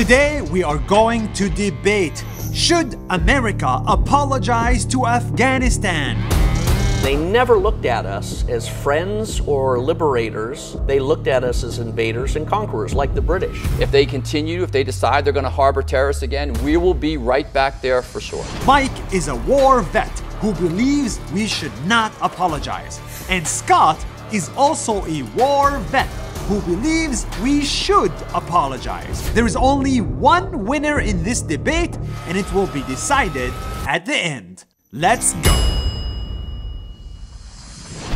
Today we are going to debate, should America apologize to Afghanistan? They never looked at us as friends or liberators. They looked at us as invaders and conquerors, like the British. If they continue, if they decide they're going to harbor terrorists again, we will be right back there for sure. Mike is a war vet who believes we should not apologize. And Scott is also a war vet who believes we should apologize. There is only one winner in this debate, and it will be decided at the end. Let's go.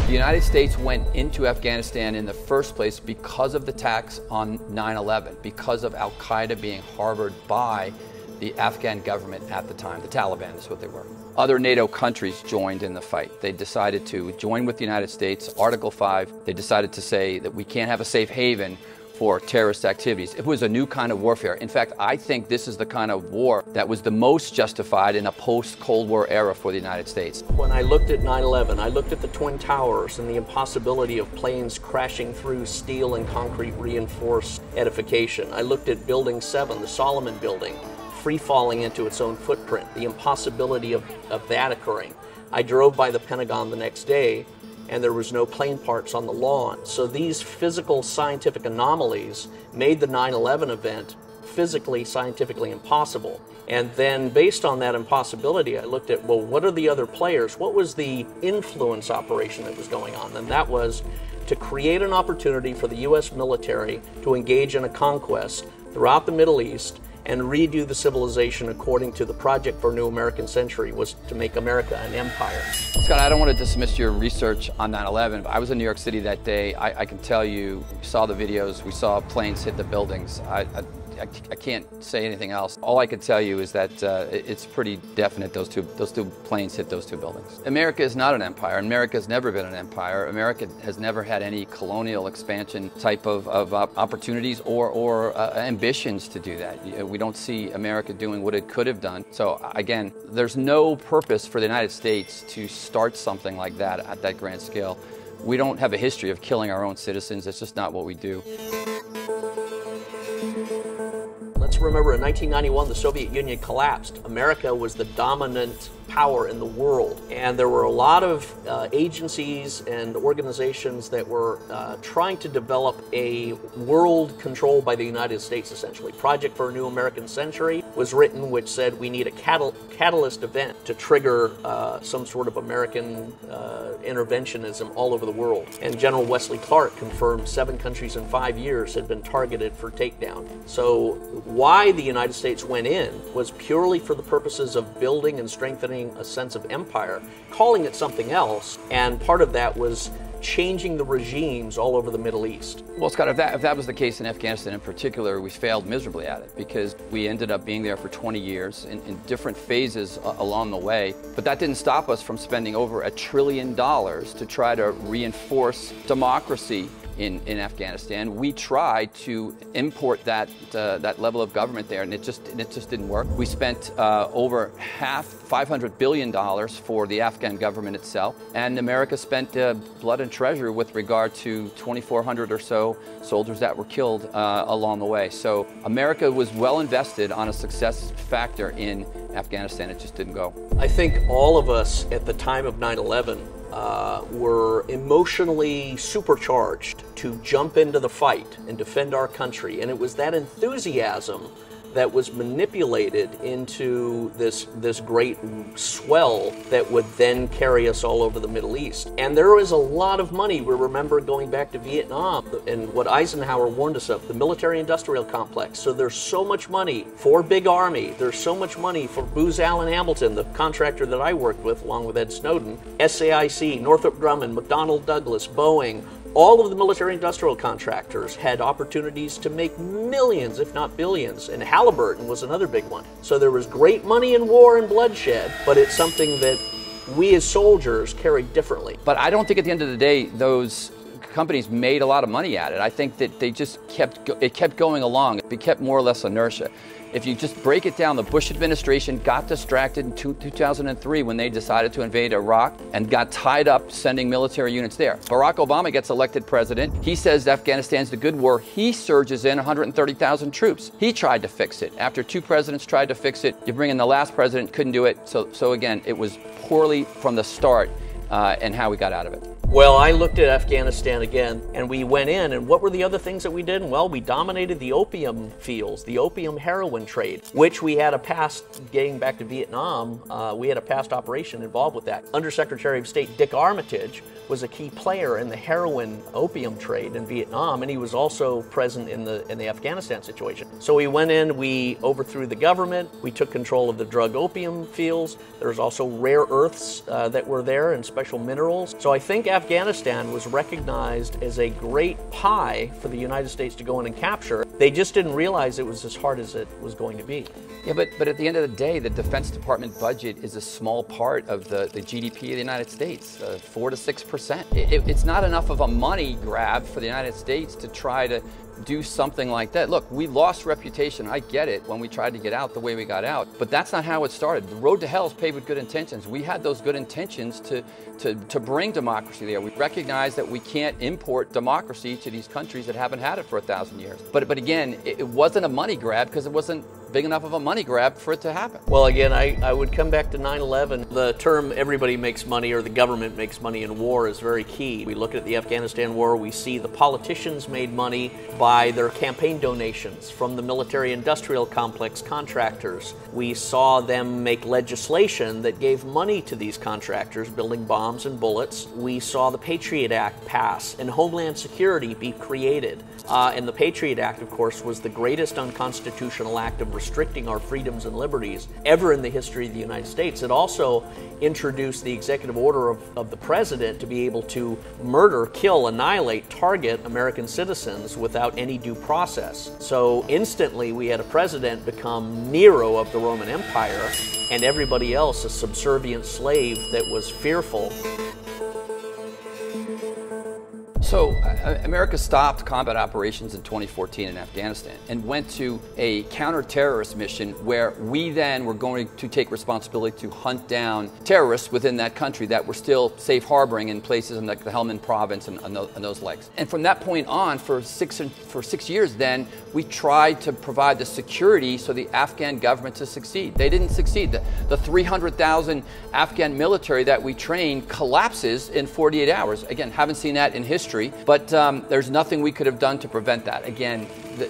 The United States went into Afghanistan in the first place because of the attacks on 9/11, because of Al-Qaeda being harbored by the Afghan government at the time. The Taliban is what they were. Other NATO countries joined in the fight. They decided to join with the United States. Article 5, they decided to say that we can't have a safe haven for terrorist activities. It was a new kind of warfare. In fact, I think this is the kind of war that was the most justified in a post-Cold War era for the United States. When I looked at 9/11, I looked at the Twin Towers and the impossibility of planes crashing through steel and concrete reinforced edification. I looked at Building 7, the Solomon Building, free falling into its own footprint, the impossibility of that occurring. I drove by the Pentagon the next day and there was no plane parts on the lawn. So these physical scientific anomalies made the 9/11 event physically, scientifically impossible. And then based on that impossibility, I looked at, well, what are the other players? What was the influence operation that was going on? And that was to create an opportunity for the US military to engage in a conquest throughout the Middle East and redo the civilization according to the Project for a New American Century, was to make America an empire. Scott, I don't want to dismiss your research on 9/11, but I was in New York City that day. I can tell you, we saw the videos, we saw planes hit the buildings. I can't say anything else. All I can tell you is that it's pretty definite those two planes hit those two buildings. America is not an empire. America has never been an empire. America has never had any colonial expansion type of opportunities or ambitions to do that. We don't see America doing what it could have done. So again, there's no purpose for the United States to start something like that at that grand scale. We don't have a history of killing our own citizens. It's just not what we do. Let's remember in 1991, the Soviet Union collapsed. America was the dominant power in the world. And there were a lot of agencies and organizations that were trying to develop a world controlled by the United States, essentially. Project for a New American Century was written, which said we need a catalyst event to trigger some sort of American interventionism all over the world. And General Wesley Clark confirmed 7 countries in 5 years had been targeted for takedown. So why the United States went in was purely for the purposes of building and strengthening a sense of empire, calling it something else, and part of that was changing the regimes all over the Middle East. Well, Scott, if that was the case in Afghanistan in particular, we failed miserably at it because we ended up being there for 20 years in different phases along the way. But that didn't stop us from spending over $1 trillion to try to reinforce democracy in Afghanistan. We tried to import that level of government there, and it just didn't work. We spent over $500 billion for the Afghan government itself, and America spent blood and treasure with regard to 2,400 or so soldiers that were killed along the way. So America was well invested on a success factor in Afghanistan. It just didn't go. I think all of us at the time of 9/11 were emotionally supercharged to jump into the fight and defend our country. And it was that enthusiasm that was manipulated into this great swell that would then carry us all over the Middle East. And there was a lot of money. We remember going back to Vietnam and what Eisenhower warned us of, the military-industrial complex. So there's so much money for Big Army. There's so much money for Booz Allen Hamilton, the contractor that I worked with along with Ed Snowden, SAIC, Northrop Grumman, McDonnell Douglas, Boeing. All of the military-industrial contractors had opportunities to make millions, if not billions, and Halliburton was another big one. So there was great money in war and bloodshed, but it's something that we as soldiers carried differently. But I don't think at the end of the day those companies made a lot of money at it. I think that they just kept going along. It kept more or less inertia. If you just break it down, the Bush administration got distracted in 2003 when they decided to invade Iraq and got tied up sending military units there. Barack Obama gets elected president. He says Afghanistan's the good war. He surges in 130,000 troops. He tried to fix it. After 2 presidents tried to fix it, you bring in the last president, couldn't do it. So again, it was poorly from the start and how we got out of it. Well, I looked at Afghanistan again, and we went in, and what were the other things that we did? Well, we dominated the opium fields, the opium heroin trade, which we had a past, getting back to Vietnam, we had a past operation involved with that. Undersecretary of State Dick Armitage was a key player in the heroin opium trade in Vietnam, and he was also present in the Afghanistan situation. So we went in, we overthrew the government, we took control of the drug opium fields. There was also rare earths that were there and special minerals. So I think Afghanistan was recognized as a great pie for the United States to go in and capture. They just didn't realize it was as hard as it was going to be. Yeah, but at the end of the day, the Defense Department budget is a small part of the GDP of the United States, 4 to 6%. It's not enough of a money grab for the United States to try to do something like that. Look, we lost reputation. I get it when we tried to get out the way we got out, but that's not how it started. The road to hell is paved with good intentions. We had those good intentions to bring democracy there. We recognize that we can't import democracy to these countries that haven't had it for 1,000 years. But again, it wasn't a money grab because it wasn't big enough of a money grab for it to happen. Well, again, I would come back to 9/11. The term everybody makes money or the government makes money in war is very key. We look at the Afghanistan war, we see the politicians made money by their campaign donations from the military-industrial complex contractors. We saw them make legislation that gave money to these contractors, building bombs and bullets. We saw the Patriot Act pass and Homeland Security be created. And the Patriot Act, of course, was the greatest unconstitutional act of restricting our freedoms and liberties ever in the history of the United States. It also introduced the executive order of the president to be able to murder, kill, annihilate, target American citizens without any due process. So instantly we had a president become Nero of the Roman Empire and everybody else a subservient slave that was fearful. So America stopped combat operations in 2014 in Afghanistan and went to a counter-terrorist mission where we then were going to take responsibility to hunt down terrorists within that country that were still safe harboring in places like the Helmand province and those legs. And from that point on, for six years then, we tried to provide the security so the Afghan government to succeed. They didn't succeed. The 300,000 Afghan military that we trained collapses in 48 hours. Again, haven't seen that in history. But there's nothing we could have done to prevent that. Again,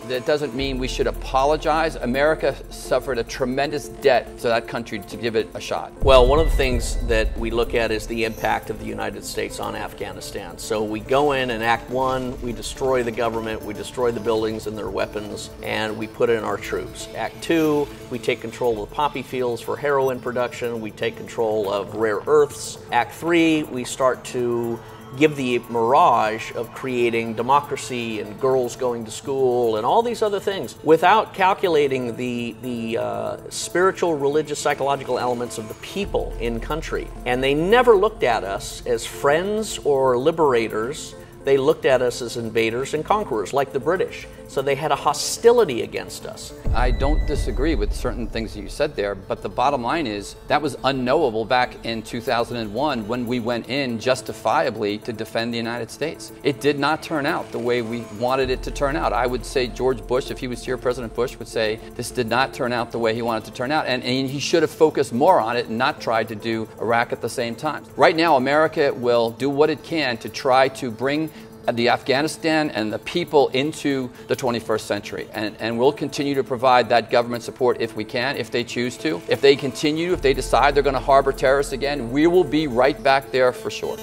that doesn't mean we should apologize. America suffered a tremendous debt to that country to give it a shot. Well, one of the things that we look at is the impact of the United States on Afghanistan. So we go in and Act 1, we destroy the government, we destroy the buildings and their weapons, and we put in our troops. Act 2, we take control of the poppy fields for heroin production, we take control of rare earths. Act 3, we start to give the mirage of creating democracy and girls going to school and all these other things without calculating the spiritual, religious, psychological elements of the people in country. And they never looked at us as friends or liberators. They looked at us as invaders and conquerors, like the British. So they had a hostility against us. I don't disagree with certain things that you said there, but the bottom line is that was unknowable back in 2001 when we went in justifiably to defend the United States. It did not turn out the way we wanted it to turn out. I would say George Bush, if he was here, President Bush would say this did not turn out the way he wanted to turn out, and he should have focused more on it and not tried to do Iraq at the same time. Right now, America will do what it can to try to bring the Afghanistan and the people into the 21st century. And we'll continue to provide that government support if we can, if they choose to. If they continue, if they decide they're going to harbor terrorists again, we will be right back there for sure.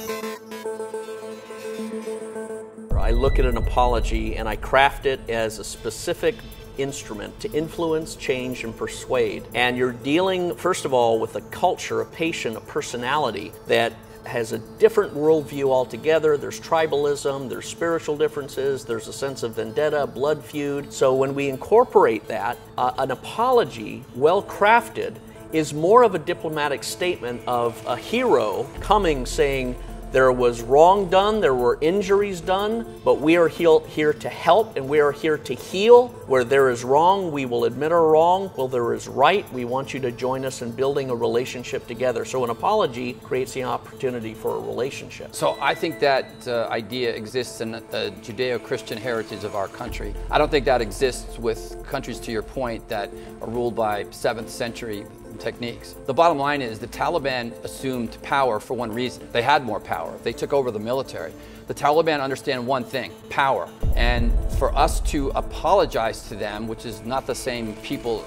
I look at an apology and I craft it as a specific instrument to influence, change, and persuade. And you're dealing, first of all, with a culture, a patient, a personality that has a different worldview altogether. There's tribalism, there's spiritual differences, there's a sense of vendetta, blood feud. So when we incorporate that, an apology, well crafted, is more of a diplomatic statement of a hero coming saying, There was wrong done, there were injuries done, but we are here to help and we are here to heal. Where there is wrong, we will admit our wrong. Where there is right, we want you to join us in building a relationship together. So an apology creates the opportunity for a relationship. So I think that idea exists in the Judeo-Christian heritage of our country. I don't think that exists with countries, to your point, that are ruled by 7th century techniques. The bottom line is the Taliban assumed power for one reason. They had more power. They took over the military. The Taliban understand one thing: power. And for us to apologize to them, which is not the same people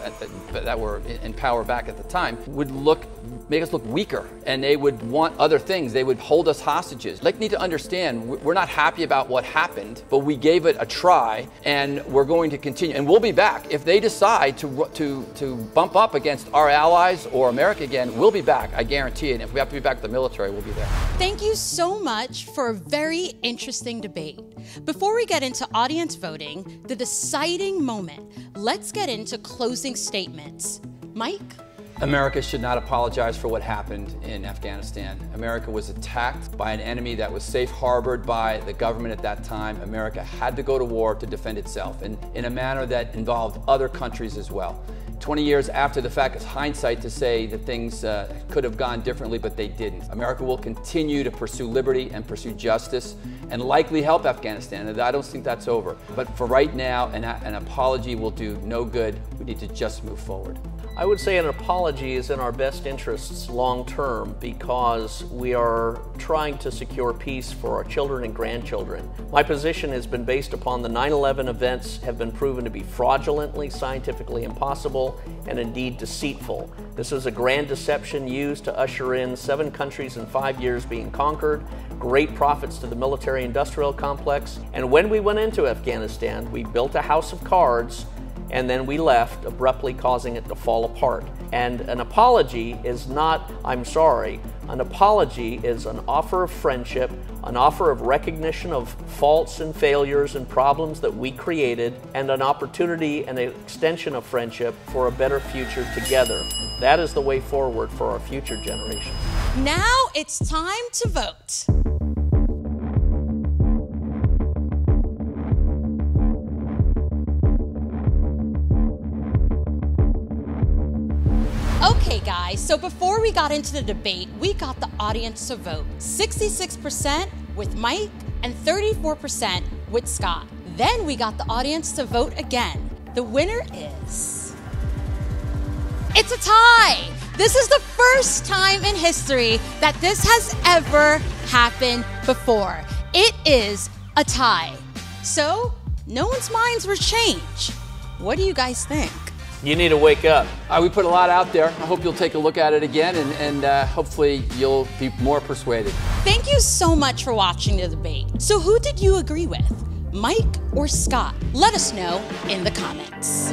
that were in power back at the time, would make us look weaker, and they would want other things. They would hold us hostages. They need to understand we're not happy about what happened, but we gave it a try, and we're going to continue. And we'll be back. If they decide to bump up against our allies or America again, we'll be back. I guarantee it. And if we have to be back with the military, we'll be there. Thank you so much for a very interesting debate. Before we get into audience voting, the deciding moment, let's get into closing statements. Mike? America should not apologize for what happened in Afghanistan. America was attacked by an enemy that was safe harbored by the government at that time. America had to go to war to defend itself, and in a manner that involved other countries as well. 20 years after the fact, it's hindsight to say that things could have gone differently, but they didn't. America will continue to pursue liberty and pursue justice and likely help Afghanistan, and I don't think that's over. But for right now, an apology will do no good. We need to just move forward. I would say an apology is in our best interests long term because we are trying to secure peace for our children and grandchildren. My position has been based upon the 9/11 events have been proven to be fraudulently, scientifically impossible, and indeed deceitful. This is a grand deception used to usher in 7 countries in 5 years being conquered, great profits to the military-industrial complex, and when we went into Afghanistan, we built a house of cards and then we left, abruptly causing it to fall apart. And an apology is not, "I'm sorry." An apology is an offer of friendship, an offer of recognition of faults and failures and problems that we created, and an opportunity and an extension of friendship for a better future together. That is the way forward for our future generations. Now it's time to vote. Okay guys, so before we got into the debate, we got the audience to vote. 66% with Mike and 34% with Scott. Then we got the audience to vote again. The winner is... It's a tie! This is the first time in history that this has ever happened before. It is a tie. So, no one's minds were changed. What do you guys think? You need to wake up. We put a lot out there. I hope you'll take a look at it again, and hopefully you'll be more persuaded. Thank you so much for watching the debate. So who did you agree with, Mike or Scott? Let us know in the comments.